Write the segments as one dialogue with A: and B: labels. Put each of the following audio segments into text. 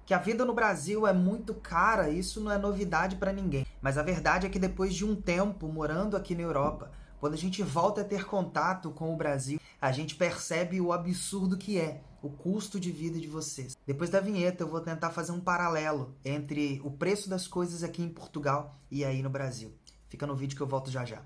A: Que a vida no Brasil é muito cara, isso não é novidade para ninguém. Mas a verdade é que depois de um tempo morando aqui na Europa, quando a gente volta a ter contato com o Brasil, a gente percebe o absurdo que é o custo de vida de vocês. Depois da vinheta eu vou tentar fazer um paralelo entre o preço das coisas aqui em Portugal e aí no Brasil. Fica no vídeo que eu volto já já.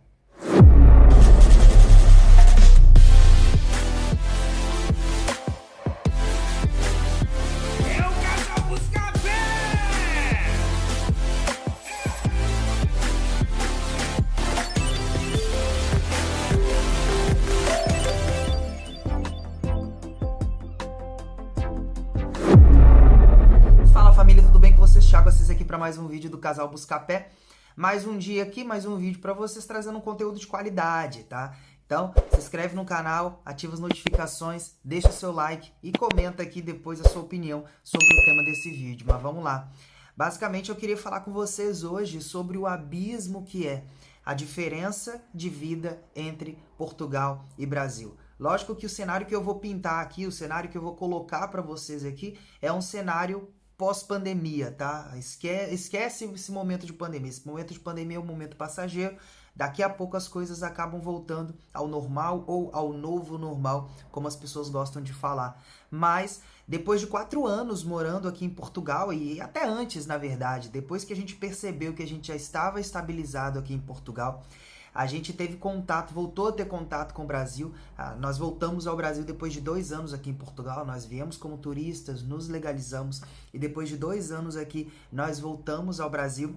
A: Fala família, tudo bem com vocês? Thiago Assis aqui para mais um vídeo do Casal Buscapé. Mais um dia aqui, mais um vídeo para vocês trazendo um conteúdo de qualidade, tá? Então, se inscreve no canal, ativa as notificações, deixa o seu like e comenta aqui depois a sua opinião sobre o tema desse vídeo. Mas vamos lá. Basicamente, eu queria falar com vocês hoje sobre o abismo que é a diferença de vida entre Portugal e Brasil. Lógico que o cenário que eu vou pintar aqui, o cenário que eu vou colocar para vocês aqui, é um cenário pós-pandemia, tá? Esquece esse momento de pandemia. Esse momento de pandemia é um momento passageiro. Daqui a pouco as coisas acabam voltando ao normal ou ao novo normal, como as pessoas gostam de falar. Mas depois de 4 anos morando aqui em Portugal, e até antes, na verdade, depois que a gente percebeu que a gente já estava estabilizado aqui em Portugal, a gente teve contato, voltou a ter contato com o Brasil. Nós voltamos ao Brasil depois de 2 anos aqui em Portugal. Nós viemos como turistas, nos legalizamos e depois de 2 anos aqui nós voltamos ao Brasil.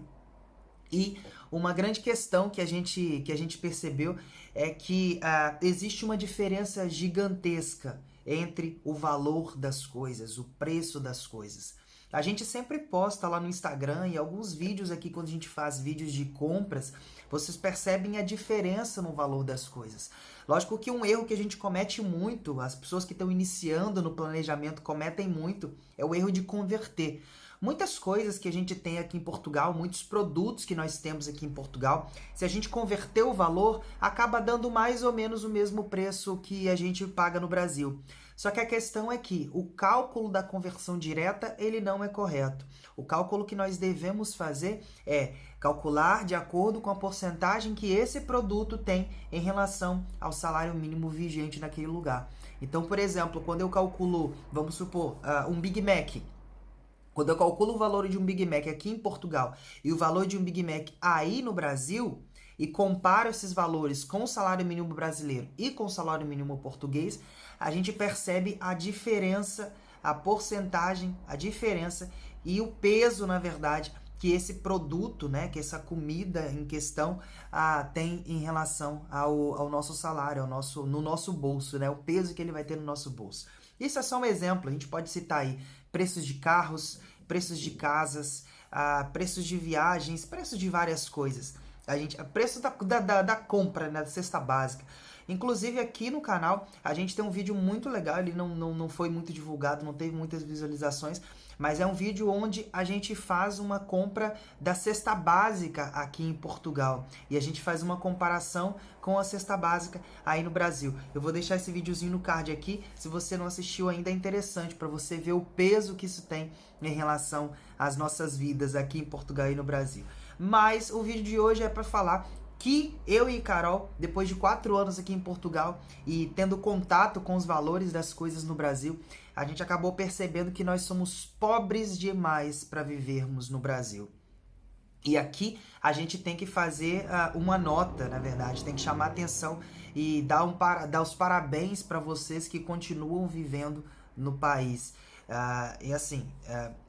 A: E uma grande questão que a gente percebeu é que existe uma diferença gigantesca entre o valor das coisas, o preço das coisas. A gente sempre posta lá no Instagram e alguns vídeos aqui, quando a gente faz vídeos de compras, vocês percebem a diferença no valor das coisas. Lógico que um erro que a gente comete muito, as pessoas que estão iniciando no planejamento cometem muito, é o erro de converter. Muitas coisas que a gente tem aqui em Portugal, muitos produtos que nós temos aqui em Portugal, se a gente converter o valor, acaba dando mais ou menos o mesmo preço que a gente paga no Brasil. Só que a questão é que o cálculo da conversão direta, ele não é correto. O cálculo que nós devemos fazer é calcular de acordo com a porcentagem que esse produto tem em relação ao salário mínimo vigente naquele lugar. Então, por exemplo, quando eu calculo, vamos supor, um Big Mac, quando eu calculo o valor de um Big Mac aqui em Portugal e o valor de um Big Mac aí no Brasil, e comparo esses valores com o salário mínimo brasileiro e com o salário mínimo português, a gente percebe a diferença, a porcentagem, a diferença e o peso, na verdade, que esse produto, né, que essa comida em questão tem em relação ao nosso salário, no nosso bolso, né, o peso que ele vai ter no nosso bolso. Isso é só um exemplo, a gente pode citar aí preços de carros, preços de casas, preços de viagens, preços de várias coisas. Preço da compra, né, da cesta básica. Inclusive aqui no canal a gente tem um vídeo muito legal, ele não foi muito divulgado, não teve muitas visualizações, mas é um vídeo onde a gente faz uma compra da cesta básica aqui em Portugal. E a gente faz uma comparação com a cesta básica aí no Brasil. Eu vou deixar esse videozinho no card aqui, se você não assistiu ainda é interessante para você ver o peso que isso tem em relação às nossas vidas aqui em Portugal e no Brasil. Mas o vídeo de hoje é para falar que eu e Carol, depois de 4 anos aqui em Portugal e tendo contato com os valores das coisas no Brasil, a gente acabou percebendo que nós somos pobres demais para vivermos no Brasil. E aqui a gente tem que fazer uma nota, na verdade, tem que chamar atenção e dar os parabéns para vocês que continuam vivendo no país. E assim,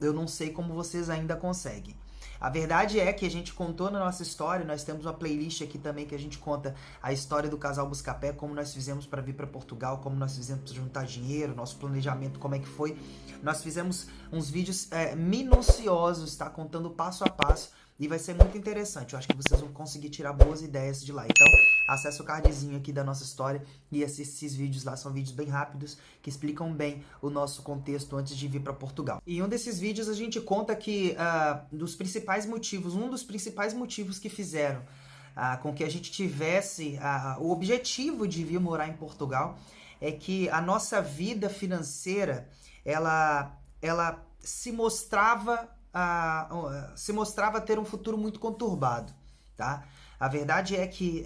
A: eu não sei como vocês ainda conseguem. A verdade é que a gente contou na nossa história, nós temos uma playlist aqui também que a gente conta a história do Casal Buscapé, como nós fizemos para vir para Portugal, como nós fizemos para juntar dinheiro, nosso planejamento, como é que foi. Nós fizemos uns vídeos minuciosos, tá? Contando passo a passo e vai ser muito interessante. Eu acho que vocês vão conseguir tirar boas ideias de lá. Então, acesse o cardzinho aqui da nossa história e assiste esses vídeos lá. São vídeos bem rápidos que explicam bem o nosso contexto antes de vir para Portugal. E em um desses vídeos a gente conta que um dos principais motivos que fizeram com que a gente tivesse o objetivo de vir morar em Portugal é que a nossa vida financeira, ela se mostrava ter um futuro muito conturbado, tá? A verdade é que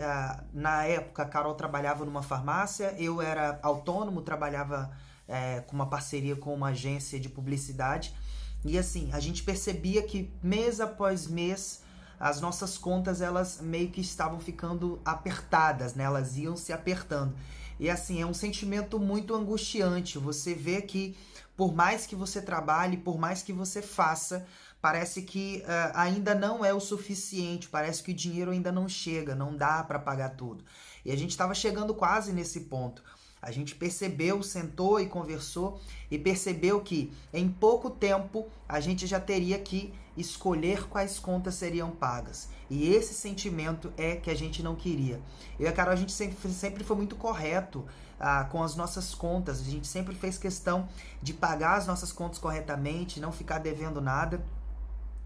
A: na época a Carol trabalhava numa farmácia, eu era autônomo, trabalhava com uma parceria com uma agência de publicidade, e assim, a gente percebia que mês após mês as nossas contas elas meio que estavam ficando apertadas, né? Elas iam se apertando. E assim, é um sentimento muito angustiante. Você vê que por mais que você trabalhe, por mais que você faça, parece que ainda não é o suficiente, parece que o dinheiro ainda não chega, não dá para pagar tudo. E a gente estava chegando quase nesse ponto. A gente percebeu, sentou e conversou e percebeu que em pouco tempo a gente já teria que escolher quais contas seriam pagas. E esse sentimento é que a gente não queria. Eu e a Carol, a gente sempre foi muito correto com as nossas contas. A gente sempre fez questão de pagar as nossas contas corretamente, não ficar devendo nada.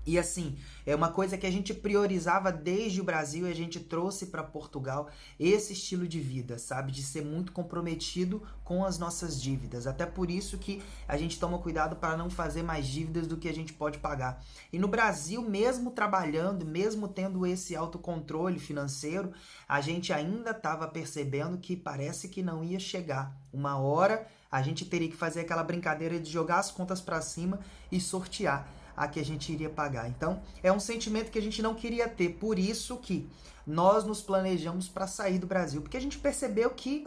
A: E assim, é uma coisa que a gente priorizava desde o Brasil e a gente trouxe para Portugal esse estilo de vida, sabe? De ser muito comprometido com as nossas dívidas. Até por isso que a gente toma cuidado para não fazer mais dívidas do que a gente pode pagar. E no Brasil, mesmo trabalhando, mesmo tendo esse autocontrole financeiro, a gente ainda estava percebendo que parece que não ia chegar. Uma hora a gente teria que fazer aquela brincadeira de jogar as contas para cima e sortear a que a gente iria pagar. Então, é um sentimento que a gente não queria ter, por isso que nós nos planejamos para sair do Brasil, porque a gente percebeu que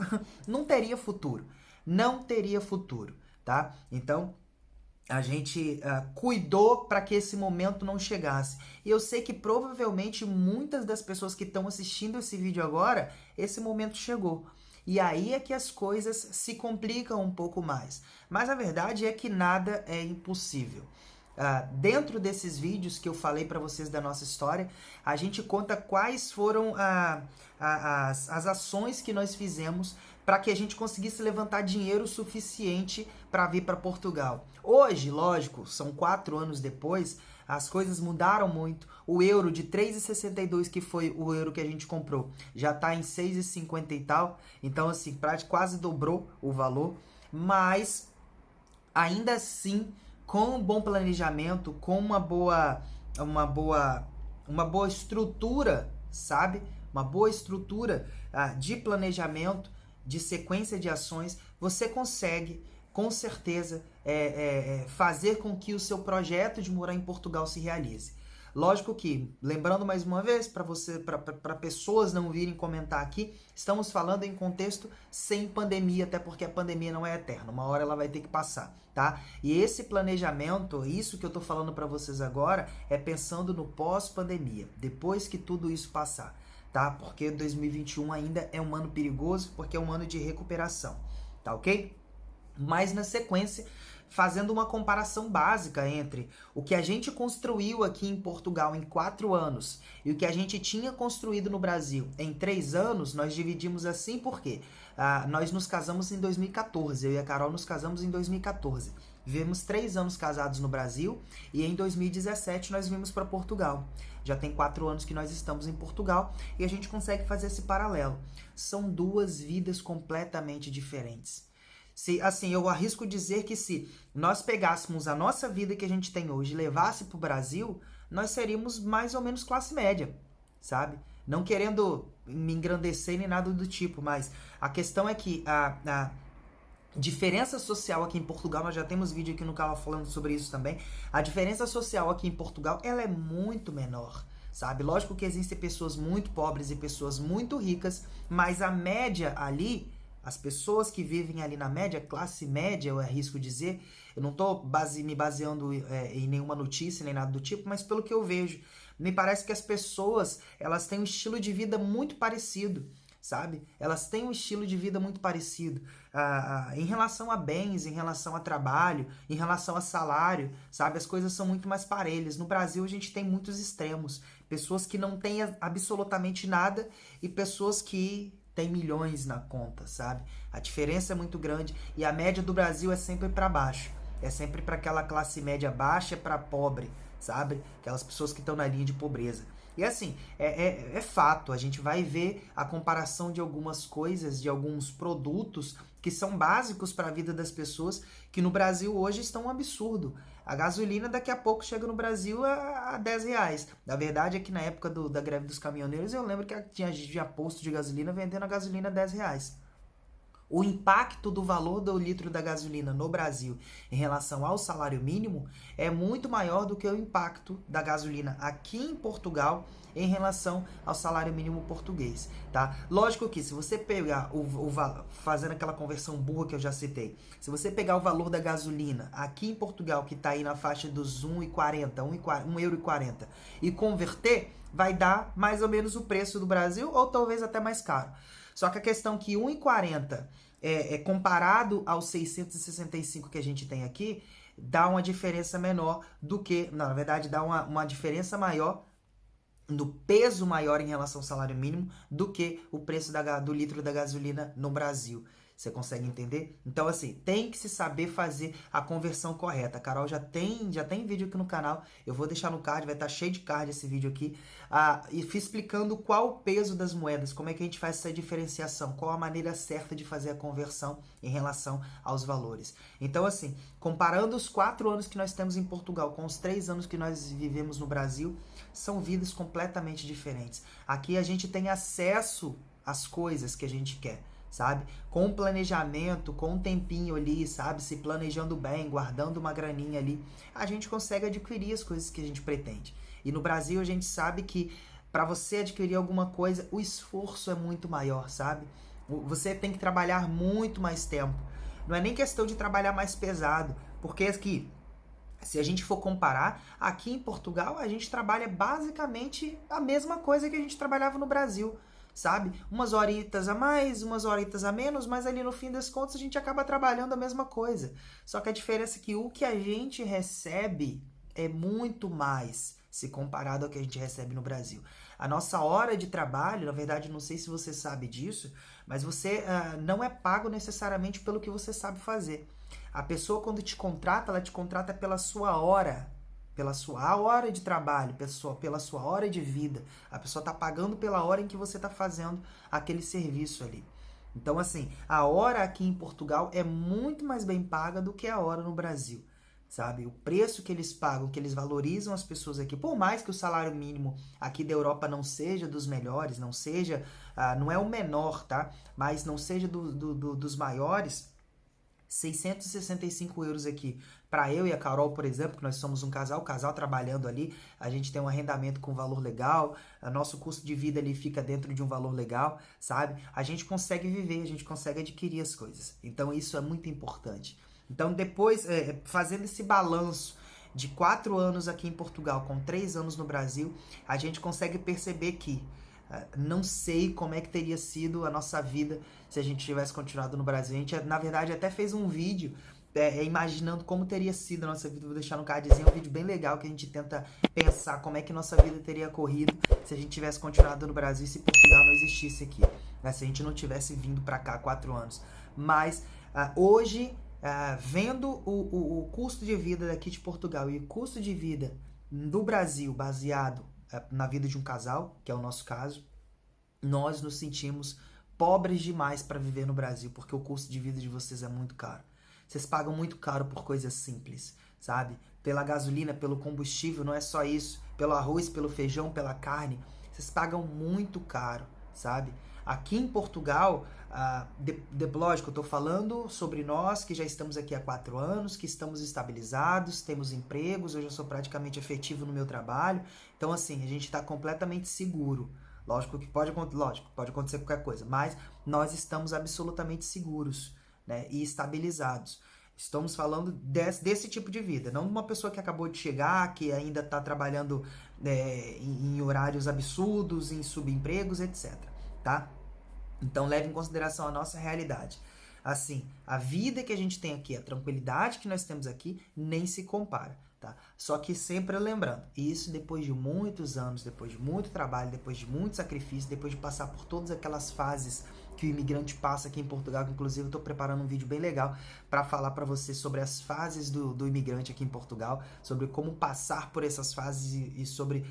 A: não teria futuro, tá? Então, a gente cuidou para que esse momento não chegasse. E eu sei que provavelmente muitas das pessoas que estão assistindo esse vídeo agora, esse momento chegou. E aí é que as coisas se complicam um pouco mais. Mas a verdade é que nada é impossível. Dentro desses vídeos que eu falei para vocês da nossa história, a gente conta quais foram as ações que nós fizemos para que a gente conseguisse levantar dinheiro suficiente para vir para Portugal. Hoje, lógico, são 4 anos depois, as coisas mudaram muito. O euro de 3,62, que foi o euro que a gente comprou, já está em 6,50 e tal. Então, assim, quase dobrou o valor. Mas, ainda assim, com um bom planejamento, com uma boa estrutura, sabe? Uma boa estrutura de planejamento, de sequência de ações, você consegue, com certeza, fazer com que o seu projeto de morar em Portugal se realize. Lógico que, lembrando mais uma vez, para pessoas não virem comentar aqui, estamos falando em contexto sem pandemia, até porque a pandemia não é eterna, uma hora ela vai ter que passar, tá? E esse planejamento, isso que eu tô falando para vocês agora, é pensando no pós-pandemia, depois que tudo isso passar, tá? Porque 2021 ainda é um ano perigoso, porque é um ano de recuperação, tá ok? Mas na sequência, fazendo uma comparação básica entre o que a gente construiu aqui em Portugal em 4 anos e o que a gente tinha construído no Brasil em 3 anos, nós dividimos assim porque nós nos casamos em 2014, eu e a Carol nos casamos em 2014. Vivemos 3 anos casados no Brasil e em 2017 nós vimos para Portugal. Já tem 4 anos que nós estamos em Portugal e a gente consegue fazer esse paralelo. São 2 vidas completamente diferentes. Assim, eu arrisco dizer que se nós pegássemos a nossa vida que a gente tem hoje e levasse para o Brasil, nós seríamos mais ou menos classe média, sabe? Não querendo me engrandecer nem nada do tipo, mas a questão é que a diferença social aqui em Portugal, nós já temos vídeo aqui no canal falando sobre isso também, a diferença social aqui em Portugal, ela é muito menor, sabe? Lógico que existem pessoas muito pobres e pessoas muito ricas, mas a média ali, as pessoas que vivem ali na média, classe média, eu arrisco dizer, eu não estou me baseando em nenhuma notícia nem nada do tipo, mas pelo que eu vejo, me parece que as pessoas, elas têm um estilo de vida muito parecido, sabe? Elas têm um estilo de vida muito parecido em relação a bens, em relação a trabalho, em relação a salário, sabe? As coisas são muito mais parelhas. No Brasil a gente tem muitos extremos, pessoas que não têm absolutamente nada e pessoas que tem milhões na conta, sabe? A diferença é muito grande e a média do Brasil é sempre para baixo. É sempre para aquela classe média baixa, para pobre, sabe? Aquelas pessoas que estão na linha de pobreza. E assim, é fato, a gente vai ver a comparação de algumas coisas, de alguns produtos que são básicos para a vida das pessoas, que no Brasil hoje estão um absurdo. A gasolina daqui a pouco chega no Brasil a R$ 10. A verdade é que na época da greve dos caminhoneiros, eu lembro que tinha posto de gasolina vendendo a gasolina a R$ 10. O impacto do valor do litro da gasolina no Brasil em relação ao salário mínimo é muito maior do que o impacto da gasolina aqui em Portugal em relação ao salário mínimo português, tá? Lógico que se você pegar fazendo aquela conversão burra que eu já citei, se você pegar o valor da gasolina aqui em Portugal, que está aí na faixa dos 1,40 e converter, vai dar mais ou menos o preço do Brasil ou talvez até mais caro. Só que a questão que 1,40 comparado aos 665 que a gente tem aqui, dá uma diferença menor do que, na verdade, dá uma diferença maior, no peso maior em relação ao salário mínimo do que o preço do litro da gasolina no Brasil. Você consegue entender? Então, assim, tem que se saber fazer a conversão correta. A Carol já tem vídeo aqui no canal. Eu vou deixar no card, vai estar cheio de card esse vídeo aqui. E explicando qual o peso das moedas, como é que a gente faz essa diferenciação, qual a maneira certa de fazer a conversão em relação aos valores. Então, assim, comparando os 4 anos que nós temos em Portugal com os 3 anos que nós vivemos no Brasil, são vidas completamente diferentes. Aqui a gente tem acesso às coisas que a gente quer, sabe? Com um planejamento, com um tempinho ali, sabe? Se planejando bem, guardando uma graninha ali, a gente consegue adquirir as coisas que a gente pretende. E no Brasil a gente sabe que para você adquirir alguma coisa, o esforço é muito maior, sabe? Você tem que trabalhar muito mais tempo. Não é nem questão de trabalhar mais pesado, porque aqui, se a gente for comparar, aqui em Portugal a gente trabalha basicamente a mesma coisa que a gente trabalhava no Brasil, sabe? Umas horitas a mais, umas horitas a menos, mas ali no fim das contas a gente acaba trabalhando a mesma coisa. Só que a diferença é que o que a gente recebe é muito mais se comparado ao que a gente recebe no Brasil. A nossa hora de trabalho, na verdade, não sei se você sabe disso, mas você não é pago necessariamente pelo que você sabe fazer. A pessoa, quando te contrata, ela te contrata pela sua hora de trabalho, pela sua hora de vida. A pessoa está pagando pela hora em que você está fazendo aquele serviço ali. Então, assim, a hora aqui em Portugal é muito mais bem paga do que a hora no Brasil, sabe? O preço que eles pagam, que eles valorizam as pessoas aqui, por mais que o salário mínimo aqui da Europa não seja dos melhores, não seja, não é o menor, tá? Mas não seja dos maiores, 665 euros aqui para eu e a Carol, por exemplo, que nós somos um casal trabalhando ali, a gente tem um arrendamento com valor legal, nosso custo de vida ali fica dentro de um valor legal, sabe? A gente consegue viver, a gente consegue adquirir as coisas. Então isso é muito importante. Então depois, fazendo esse balanço de 4 anos aqui em Portugal com 3 anos no Brasil, a gente consegue perceber que não sei como é que teria sido a nossa vida se a gente tivesse continuado no Brasil. A gente, na verdade, até fez um vídeo imaginando como teria sido a nossa vida. Vou deixar no cardzinho um vídeo bem legal que a gente tenta pensar como é que nossa vida teria corrido se a gente tivesse continuado no Brasil e se Portugal não existisse aqui, né? Se a gente não tivesse vindo para cá 4 anos. Mas hoje, vendo o custo de vida daqui de Portugal e o custo de vida do Brasil baseado na vida de um casal, que é o nosso caso, nós nos sentimos pobres demais para viver no Brasil, porque o custo de vida de vocês é muito caro. Vocês pagam muito caro por coisas simples, sabe? Pela gasolina, pelo combustível, não é só isso. Pelo arroz, pelo feijão, pela carne. Vocês pagam muito caro, sabe? Aqui em Portugal, lógico, eu estou falando sobre nós que já estamos aqui há 4 anos, que estamos estabilizados, temos empregos, eu já sou praticamente efetivo no meu trabalho. Então, assim, a gente está completamente seguro. Lógico que pode acontecer qualquer coisa, mas nós estamos absolutamente seguros, né, e estabilizados. Estamos falando desse tipo de vida, não de uma pessoa que acabou de chegar, que ainda está trabalhando em horários absurdos, em subempregos, etc. Tá? Então leve em consideração a nossa realidade. Assim, a vida que a gente tem aqui, a tranquilidade que nós temos aqui, nem se compara, tá? Só que sempre lembrando, isso depois de muitos anos, depois de muito trabalho, depois de muito sacrifício, depois de passar por todas aquelas fases que o imigrante passa aqui em Portugal, que inclusive eu estou preparando um vídeo bem legal para falar para você sobre as fases do imigrante aqui em Portugal, sobre como passar por essas fases e sobre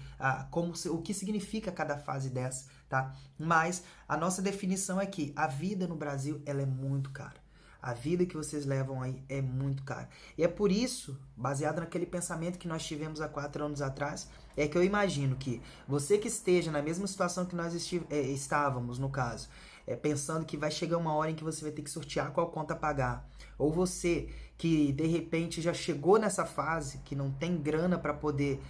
A: o que significa cada fase dessa, tá? Mas a nossa definição é que a vida no Brasil, ela é muito cara. A vida que vocês levam aí é muito cara. E é por isso, baseado naquele pensamento que nós tivemos há 4 anos atrás, é que eu imagino que você que esteja na mesma situação que nós estávamos, no caso, pensando que vai chegar uma hora em que você vai ter que sortear qual conta pagar, ou você que de repente já chegou nessa fase, que não tem grana para poder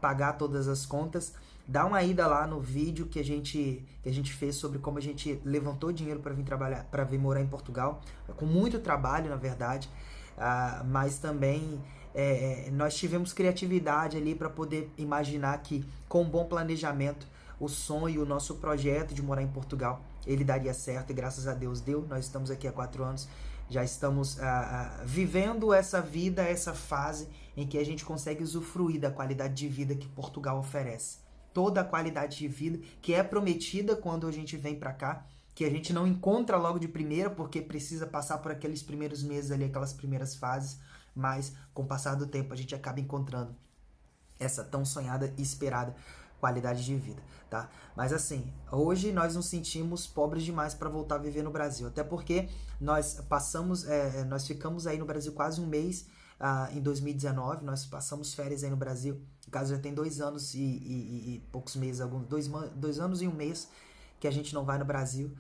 A: pagar todas as contas, dá uma ida lá no vídeo que a gente fez sobre como a gente levantou dinheiro para vir trabalhar, para vir morar em Portugal, com muito trabalho, na verdade, mas também nós tivemos criatividade ali para poder imaginar que, com um bom planejamento, o sonho, o nosso projeto de morar em Portugal, ele daria certo, e graças a Deus deu. Nós estamos aqui há 4 anos, já estamos vivendo essa vida, essa fase em que a gente consegue usufruir da qualidade de vida que Portugal oferece. Toda a qualidade de vida que é prometida quando a gente vem para cá, que a gente não encontra logo de primeira, porque precisa passar por aqueles primeiros meses ali, aquelas primeiras fases, mas com o passar do tempo a gente acaba encontrando essa tão sonhada e esperada qualidade de vida, tá? Mas assim, hoje nós nos sentimos pobres demais para voltar a viver no Brasil, até porque nós ficamos aí no Brasil quase um mês. Em 2019, nós passamos férias aí no Brasil. No caso, já tem 2 anos e poucos meses, 2 anos e 1 mês que a gente não vai no Brasil.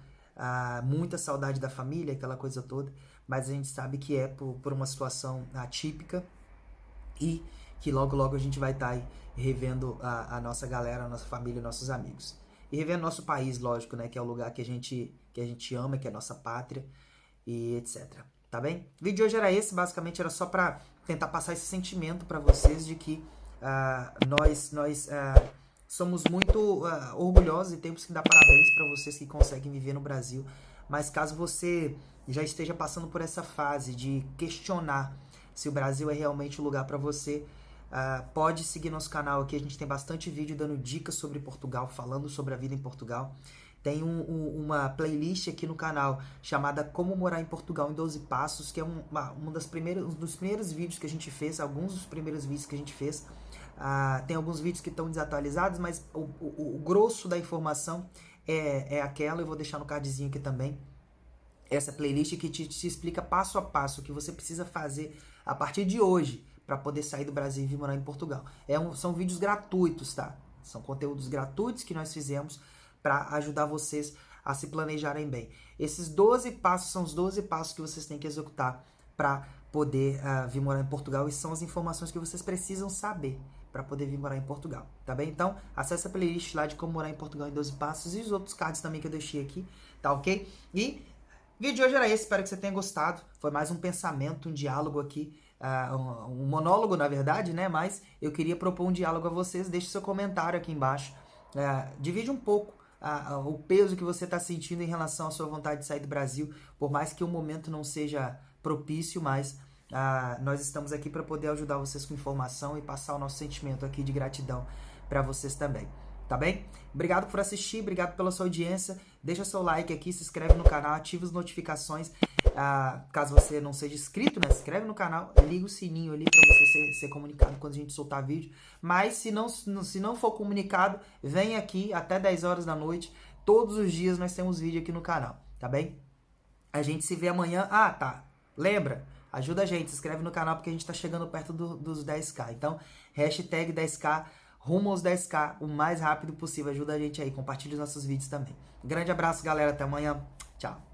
A: Muita saudade da família, aquela coisa toda, mas a gente sabe que é por uma situação atípica e que logo logo a gente vai estar aí revendo a nossa galera, a nossa família, nossos amigos. E revendo nosso país, lógico, né, que é o lugar que a gente ama, que é a nossa pátria e etc. Tá bem? O vídeo de hoje era esse, basicamente era só para tentar passar esse sentimento para vocês de que nós somos muito orgulhosos e temos que dar parabéns para vocês que conseguem viver no Brasil. Mas caso você já esteja passando por essa fase de questionar se o Brasil é realmente o lugar para você, pode seguir nosso canal aqui, a gente tem bastante vídeo dando dicas sobre Portugal, falando sobre a vida em Portugal. Tem uma playlist aqui no canal chamada Como Morar em Portugal em 12 Passos, que é um dos primeiros vídeos que a gente fez, alguns dos primeiros vídeos que a gente fez. Tem alguns vídeos que estão desatualizados, mas o grosso da informação é aquela. Eu vou deixar no cardzinho aqui também. Essa playlist que te explica passo a passo o que você precisa fazer a partir de hoje para poder sair do Brasil e vir morar em Portugal. São vídeos gratuitos, tá? São conteúdos gratuitos que nós fizemos para ajudar vocês a se planejarem bem. Esses 12 passos são os 12 passos que vocês têm que executar para poder vir morar em Portugal, e são as informações que vocês precisam saber para poder vir morar em Portugal, tá bem? Então, acesse a playlist lá de Como Morar em Portugal em 12 Passos e os outros cards também que eu deixei aqui, tá ok? E o vídeo de hoje era esse, espero que você tenha gostado. Foi mais um pensamento, um diálogo aqui, um monólogo, na verdade, né? Mas eu queria propor um diálogo a vocês. Deixe seu comentário aqui embaixo. Divide um pouco o peso que você está sentindo em relação à sua vontade de sair do Brasil, por mais que o momento não seja propício, mas nós estamos aqui para poder ajudar vocês com informação e passar o nosso sentimento aqui de gratidão para vocês também, tá bem? Obrigado por assistir, obrigado pela sua audiência, deixa seu like aqui, se inscreve no canal, ativa as notificações, caso você não seja inscrito, né? Se inscreve no canal, liga o sininho ali para você ser comunicado quando a gente soltar vídeo. Mas se não for comunicado, vem aqui até 10 horas da noite. Todos os dias nós temos vídeo aqui no canal, tá bem? A gente se vê amanhã. Tá. Lembra? Ajuda a gente, se inscreve no canal porque a gente tá chegando perto dos 10k. Então, hashtag 10k, rumo aos 10k o mais rápido possível. Ajuda a gente aí, compartilha os nossos vídeos também. Grande abraço, galera. Até amanhã. Tchau.